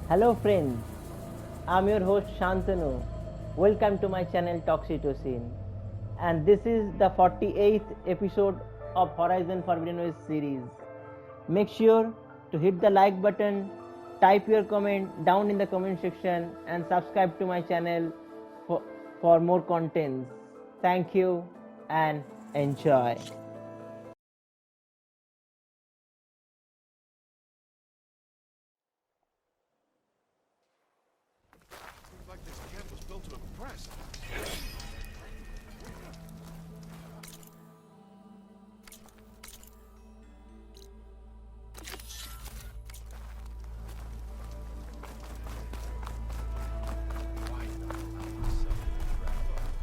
Hello friends, I'm your host Shantanu. Welcome to my channel Toxytocin. And this is the 48th episode of Horizon Forbidden West series. Make sure to hit the like button, type your comment down in the comment section and subscribe to my channel for more contents. Thank you and enjoy. Seems like this camp was built to impress. Why not allow myself to wrap up?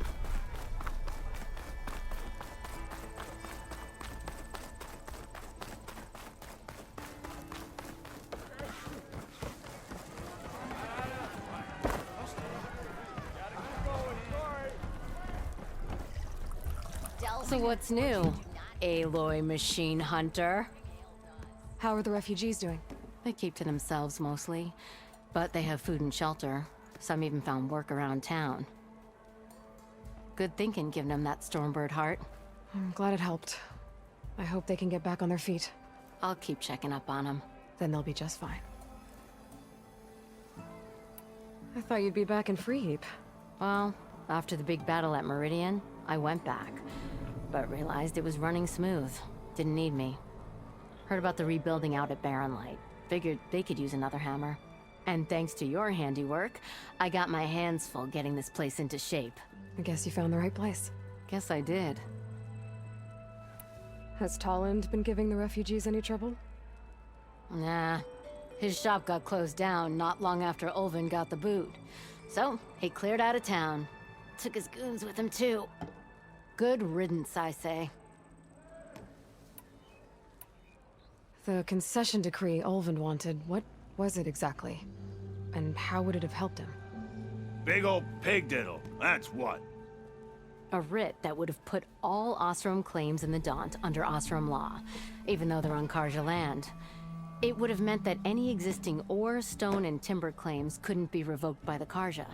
So what's new, Aloy machine hunter? How are the refugees doing? They keep to themselves mostly, but they have food and shelter. Some even found work around town. Good thinking giving them that Stormbird heart. I'm glad it helped. I hope they can get back on their feet. I'll keep checking up on them. Then they'll be just fine. I thought you'd be back in Freeheap. Well, after the big battle at Meridian, I went back, but realized it was running smooth. Didn't need me. Heard about the rebuilding out at Barren Light. Figured they could use another hammer. And thanks to your handiwork, I got my hands full getting this place into shape. I guess you found the right place. Guess I did. Has Tolland been giving the refugees any trouble? Nah. His shop got closed down not long after Ulvin got the boot. So, he cleared out of town. Took his goons with him, too. Good riddance, I say. The concession decree Ulvin wanted, what was it exactly? And how would it have helped him? Big old pig diddle, that's what. A writ that would have put all Osram claims in the Daunt under Osram law, even though they're on Karja land. It would have meant that any existing ore, stone, and timber claims couldn't be revoked by the Karja.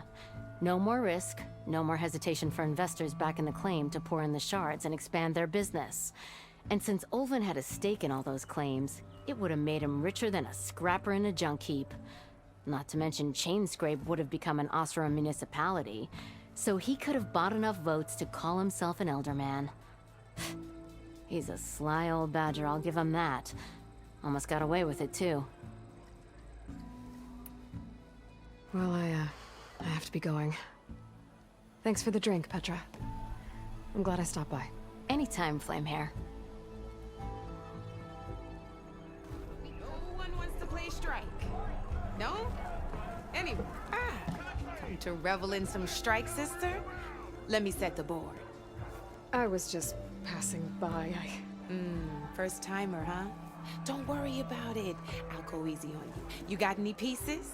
No more risk, no more hesitation for investors back in the claim to pour in the shards and expand their business. And since Ulvin had a stake in all those claims, it would have made him richer than a scrapper in a junk heap. Not to mention Chainscrape would have become an Osram municipality, so he could have bought enough votes to call himself an elderman. He's a sly old badger, I'll give him that. Almost got away with it, too. Well, I have to be going. Thanks for the drink, Petra. I'm glad I stopped by. Anytime, Flamehair. No one wants to play strike. No? Anyway, come to revel in some strike, sister? Let me set the board. I was just passing by. First timer, huh? Don't worry about it. I'll go easy on you. You got any pieces?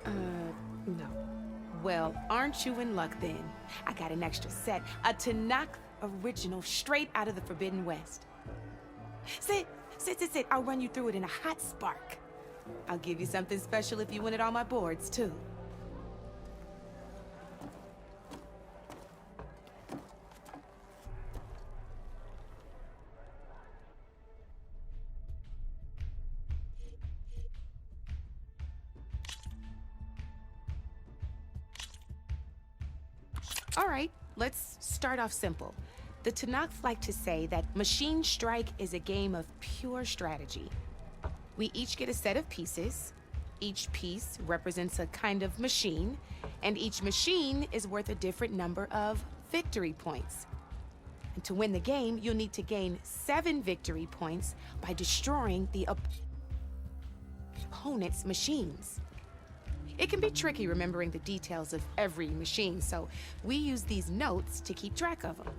No. Well, aren't you in luck then? I got an extra set, a Tanakh original straight out of the Forbidden West. Sit. I'll run you through it in a hot spark. I'll give you something special if you win it on my boards, too. All right, let's start off simple. The Tanakh like to say that Machine Strike is a game of pure strategy. We each get a set of pieces. Each piece represents a kind of machine, and each machine is worth a different number of victory points. And to win the game, you'll need to gain 7 victory points by destroying the opponent's machines. It can be tricky remembering the details of every machine, so we use these notes to keep track of them.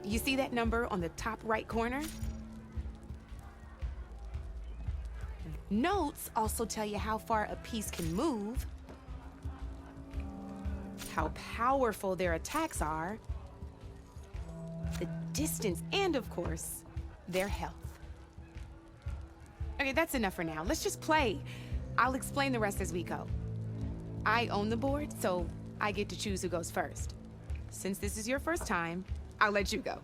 You see that number on the top right corner? Notes also tell you how far a piece can move, how powerful their attacks are, the distance, and of course, their health. Okay, that's enough for now. Let's just play. I'll explain the rest as we go. I own the board, so I get to choose who goes first. Since this is your first time, I'll let you go.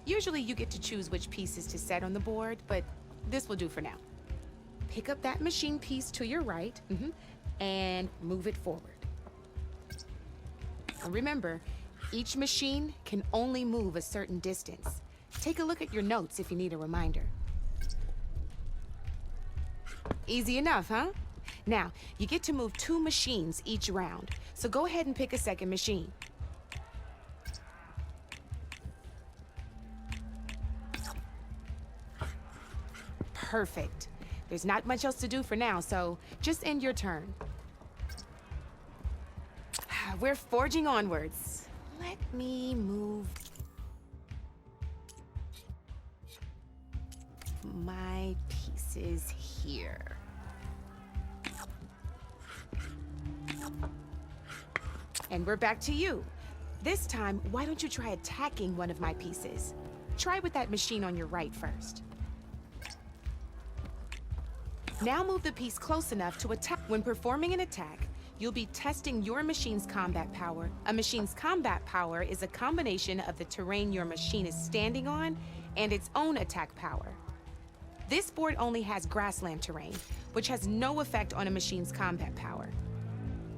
Usually you get to choose which pieces to set on the board, but this will do for now. Pick up that machine piece to your right, and move it forward. And remember, each machine can only move a certain distance. Take a look at your notes if you need a reminder. Easy enough, huh? Now, you get to move 2 machines each round, so go ahead and pick a second machine. Perfect. There's not much else to do for now, so just end your turn. We're forging onwards. Let me move my pieces here. And we're back to you. This time, why don't you try attacking one of my pieces? Try with that machine on your right first. Now move the piece close enough to attack. When performing an attack, you'll be testing your machine's combat power. A machine's combat power is a combination of the terrain your machine is standing on and its own attack power. This board only has grassland terrain, which has no effect on a machine's combat power.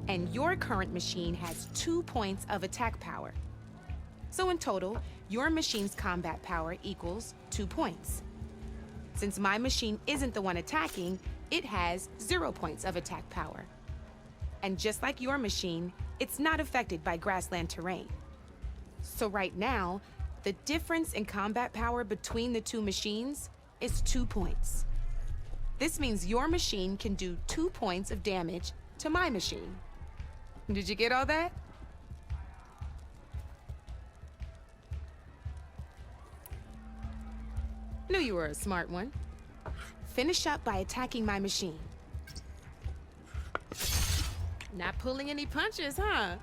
And your current machine has 2 points of attack power. So in total, your machine's combat power equals 2 points. Since my machine isn't the one attacking, it has 0 points of attack power. And just like your machine, it's not affected by grassland terrain. So right now, the difference in combat power between the 2 machines is 2 points. This means your machine can do 2 points of damage to my machine. Did you get all that? Knew you were a smart one. Finish up by attacking my machine. Not pulling any punches, huh?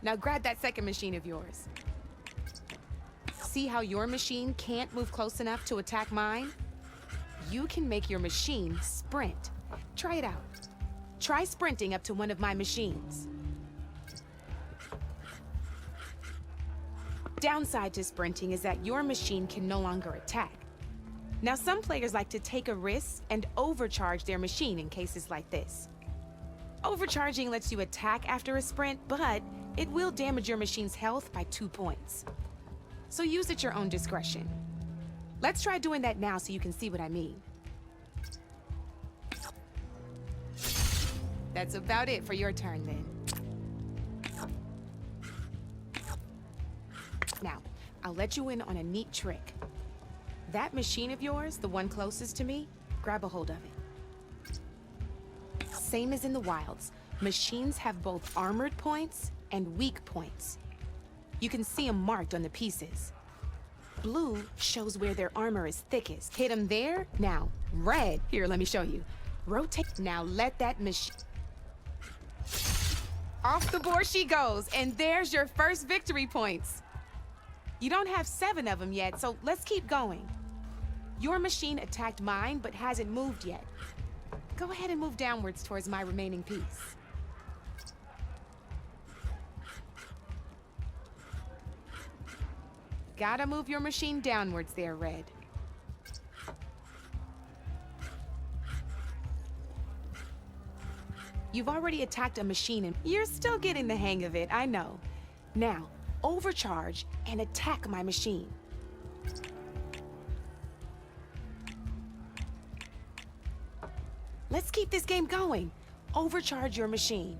Now grab that second machine of yours. See how your machine can't move close enough to attack mine? You can make your machine sprint. Try it out. Try sprinting up to one of my machines. Downside to sprinting is that your machine can no longer attack. Now, some players like to take a risk and overcharge their machine in cases like this. Overcharging lets you attack after a sprint, but it will damage your machine's health by 2 points. So use at your own discretion. Let's try doing that now so you can see what I mean. That's about it for your turn then. Now, I'll let you in on a neat trick. That machine of yours, the one closest to me, grab a hold of it. Same as in the wilds, machines have both armored points and weak points. You can see them marked on the pieces. Blue shows where their armor is thickest. Hit them there. Now, red. Here, let me show you. Rotate. Now let that machine... Off the board she goes, and there's your first victory points. You don't have 7 of them yet, so let's keep going. Your machine attacked mine, but hasn't moved yet. Go ahead and move downwards towards my remaining piece. Gotta move your machine downwards there, Red. You've already attacked a machine and you're still getting the hang of it, I know. Now, overcharge and attack my machine. Let's keep this game going. Overcharge your machine.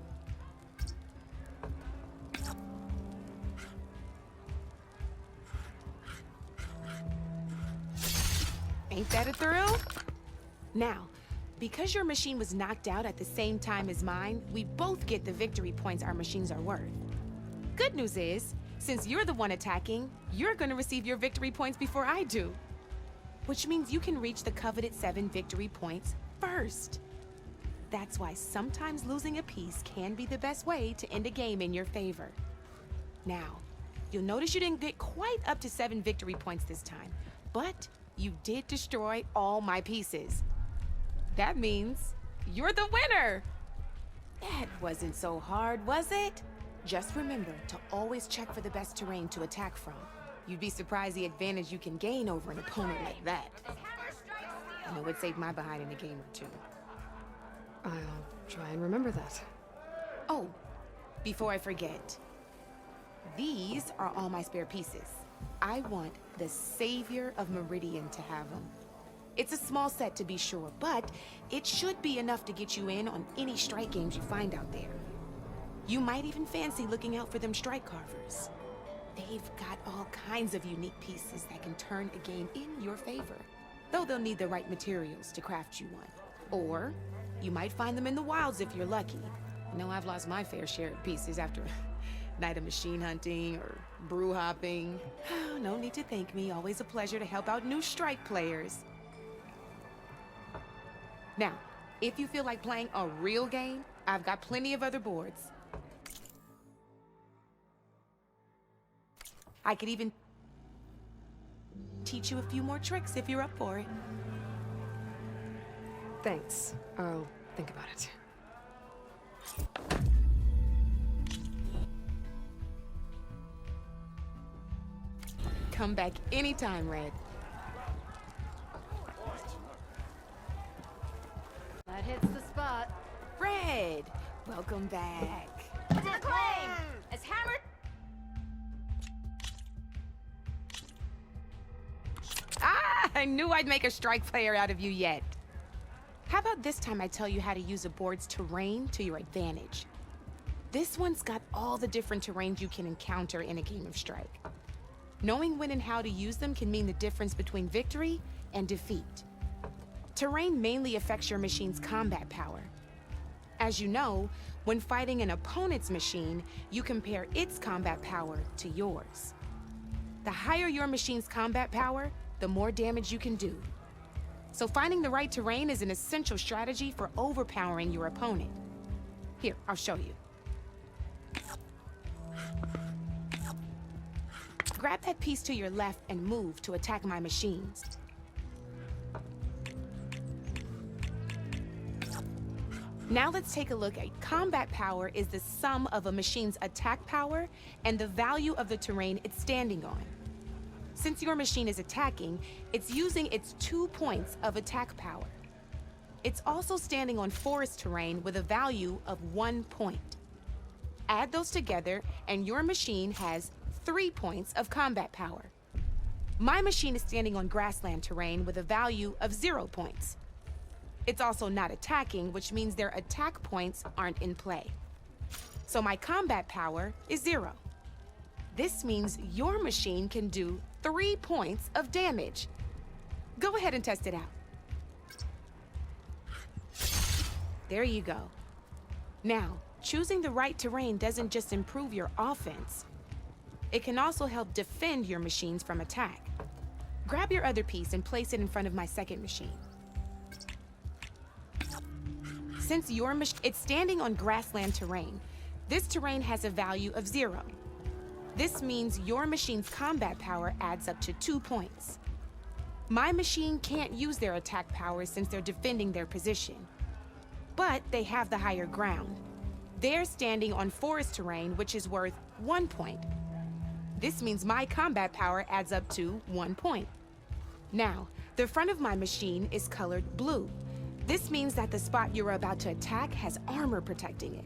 Ain't that a thrill? Now, because your machine was knocked out at the same time as mine, we both get the victory points our machines are worth. Good news is, since you're the one attacking, you're gonna receive your victory points before I do. Which means you can reach the coveted 7 victory points first. That's why sometimes losing a piece can be the best way to end a game in your favor. Now, you'll notice you didn't get quite up to 7 victory points this time, but you did destroy all my pieces. That means you're the winner! That wasn't so hard, was it? Just remember to always check for the best terrain to attack from. You'd be surprised the advantage you can gain over an opponent like that. I know it saved my behind in a game or two. I'll try and remember that. Oh, before I forget, these are all my spare pieces. I want the Savior of Meridian to have them. It's a small set to be sure, but it should be enough to get you in on any strike games you find out there. You might even fancy looking out for them strike carvers. They've got all kinds of unique pieces that can turn a game in your favor, though they'll need the right materials to craft you one. Or you might find them in the wilds if you're lucky. I know I've lost my fair share of pieces after a night of machine hunting or brew hopping. No need to thank me, always a pleasure to help out new strike players. Now, if you feel like playing a real game, I've got plenty of other boards. I could even teach you a few more tricks if you're up for it. Thanks. I'll think about it. Come back anytime, Red. That hits the spot. Red, welcome back. To the claim! As hammered. Ah, I knew I'd make a strike player out of you yet. How about this time I tell you how to use a board's terrain to your advantage? This one's got all the different terrains you can encounter in a game of Strike. Knowing when and how to use them can mean the difference between victory and defeat. Terrain mainly affects your machine's combat power. As you know, when fighting an opponent's machine, you compare its combat power to yours. The higher your machine's combat power, the more damage you can do. So finding the right terrain is an essential strategy for overpowering your opponent. Here, I'll show you. Grab that piece to your left and move to attack my machines. Now let's take a look at combat power is the sum of a machine's attack power and the value of the terrain it's standing on. Since your machine is attacking, it's using its 2 points of attack power. It's also standing on forest terrain with a value of 1 point. Add those together and your machine has 3 points of combat power. My machine is standing on grassland terrain with a value of 0 points. It's also not attacking, which means their attack points aren't in play. So my combat power is 0. This means your machine can do 3 points of damage. Go ahead and test it out. There you go. Now, choosing the right terrain doesn't just improve your offense. It can also help defend your machines from attack. Grab your other piece and place it in front of my second machine. Since your it's standing on grassland terrain, this terrain has a value of 0. This means your machine's combat power adds up to 2 points. My machine can't use their attack power since they're defending their position. But they have the higher ground. They're standing on forest terrain, which is worth 1 point. This means my combat power adds up to 1 point. Now, the front of my machine is colored blue. This means that the spot you're about to attack has armor protecting it,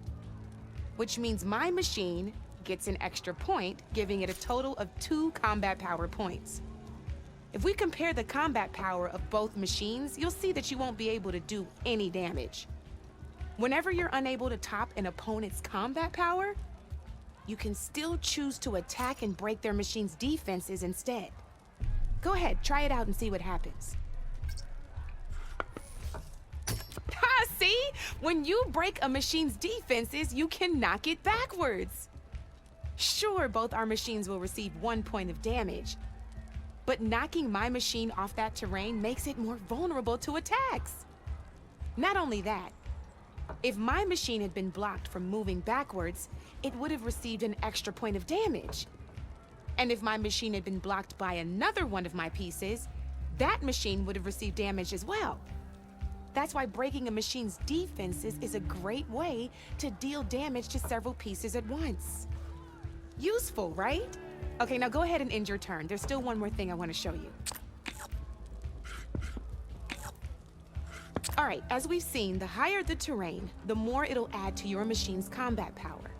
which means my machine gets an extra point, giving it a total of 2 combat power points. If we compare the combat power of both machines, you'll see that you won't be able to do any damage. Whenever you're unable to top an opponent's combat power, you can still choose to attack and break their machine's defenses instead. Go ahead, try it out and see what happens. See? When you break a machine's defenses, you can knock it backwards. Sure, both our machines will receive 1 point of damage, but knocking my machine off that terrain makes it more vulnerable to attacks. Not only that, if my machine had been blocked from moving backwards, it would have received an extra point of damage. And if my machine had been blocked by another one of my pieces, that machine would have received damage as well. That's why breaking a machine's defenses is a great way to deal damage to several pieces at once. Useful, right? Okay, now go ahead and end your turn. There's still one more thing I want to show you. All right, as we've seen, the higher the terrain, the more it'll add to your machine's combat power.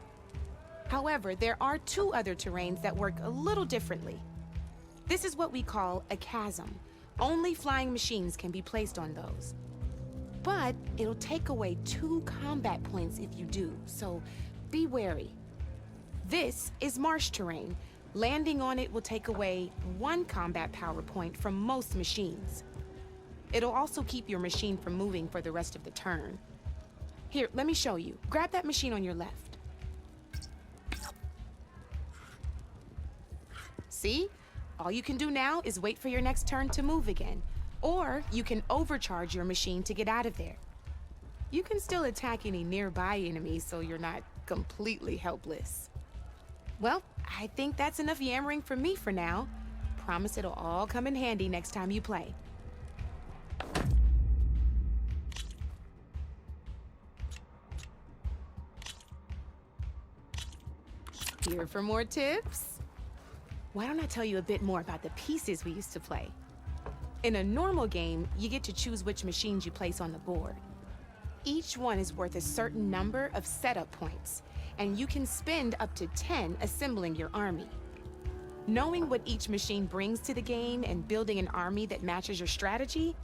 However, there are two other terrains that work a little differently. This is what we call a chasm. Only flying machines can be placed on those. But it'll take away 2 combat points if you do, so be wary. This is marsh terrain. Landing on it will take away 1 combat power point from most machines. It'll also keep your machine from moving for the rest of the turn. Here, let me show you. Grab that machine on your left. See? All you can do now is wait for your next turn to move again. Or you can overcharge your machine to get out of there. You can still attack any nearby enemies so you're not completely helpless. Well, I think that's enough yammering from me for now. Promise it'll all come in handy next time you play. Here for more tips? Why don't I tell you a bit more about the pieces we used to play? In a normal game, you get to choose which machines you place on the board. Each one is worth a certain number of setup points, and you can spend up to 10 assembling your army. Knowing what each machine brings to the game and building an army that matches your strategy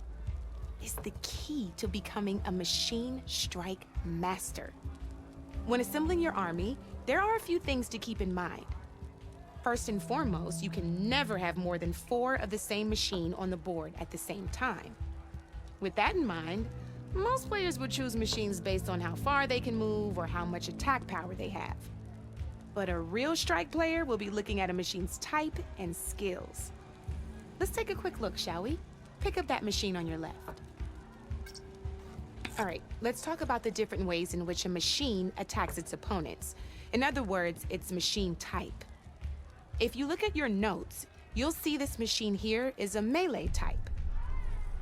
is the key to becoming a machine strike master. When assembling your army, there are a few things to keep in mind. First and foremost, you can never have more than 4 of the same machine on the board at the same time. With that in mind, most players would choose machines based on how far they can move or how much attack power they have. But a real strike player will be looking at a machine's type and skills. Let's take a quick look, shall we? Pick up that machine on your left. All right, let's talk about the different ways in which a machine attacks its opponents. In other words, its machine type. If you look at your notes, you'll see this machine here is a melee type.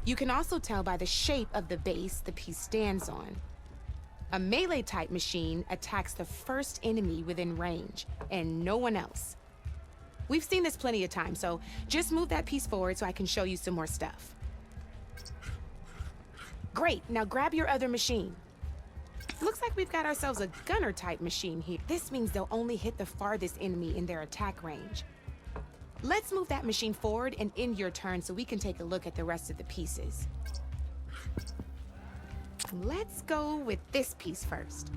You can also tell by the shape of the base the piece stands on. A melee type machine attacks the first enemy within range, and no one else. We've seen this plenty of times, so just move that piece forward so I can show you some more stuff. Great, now grab your other machine. Looks like we've got ourselves a gunner type machine here. This means they'll only hit the farthest enemy in their attack range. Let's move that machine forward and end your turn so we can take a look at the rest of the pieces. Let's go with this piece first.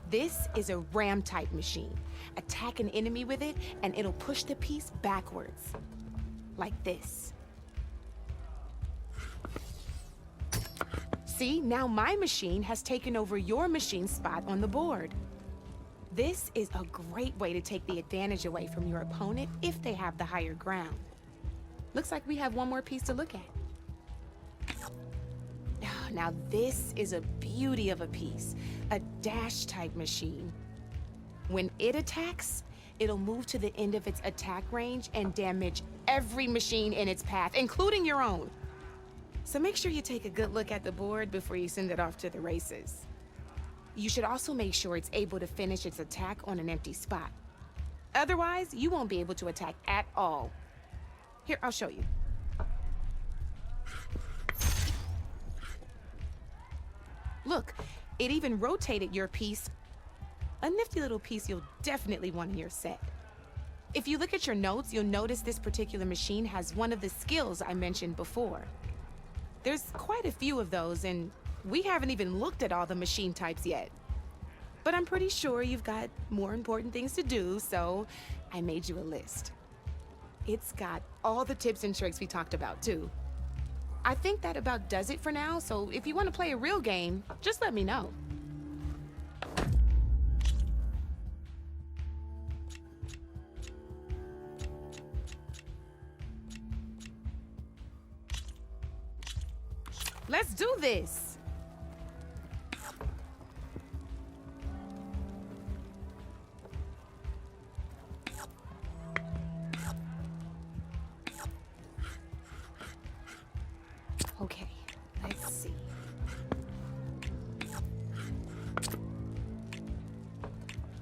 This is a ram type machine. Attack an enemy with it and it'll push the piece backwards. Like this. See, now my machine has taken over your machine's spot on the board. This is a great way to take the advantage away from your opponent if they have the higher ground. Looks like we have one more piece to look at. Now this is a beauty of a piece, a dash type machine. When it attacks, it'll move to the end of its attack range and damage every machine in its path, including your own. So make sure you take a good look at the board before you send it off to the races. You should also make sure it's able to finish its attack on an empty spot. Otherwise, you won't be able to attack at all. Here, I'll show you. Look, it even rotated your piece. A nifty little piece you'll definitely want in your set. If you look at your notes, you'll notice this particular machine has one of the skills I mentioned before. There's quite a few of those, and we haven't even looked at all the machine types yet. But I'm pretty sure you've got more important things to do, so I made you a list. It's got all the tips and tricks we talked about, too. I think that about does it for now, so if you want to play a real game, just let me know. Let's do this! Okay, see.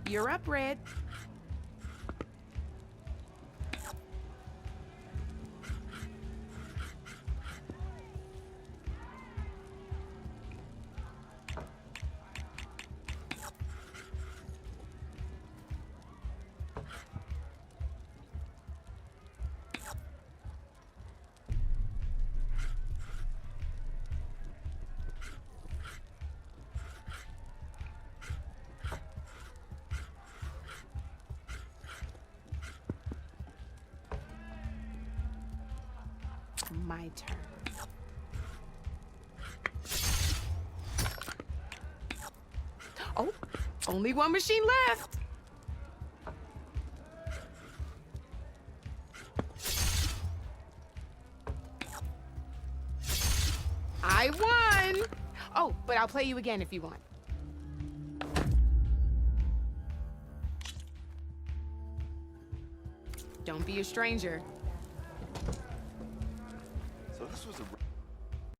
You're up, Red. My turn. Oh, only one machine left. I won. Oh, but I'll play you again if you want. Don't be a stranger. So this was a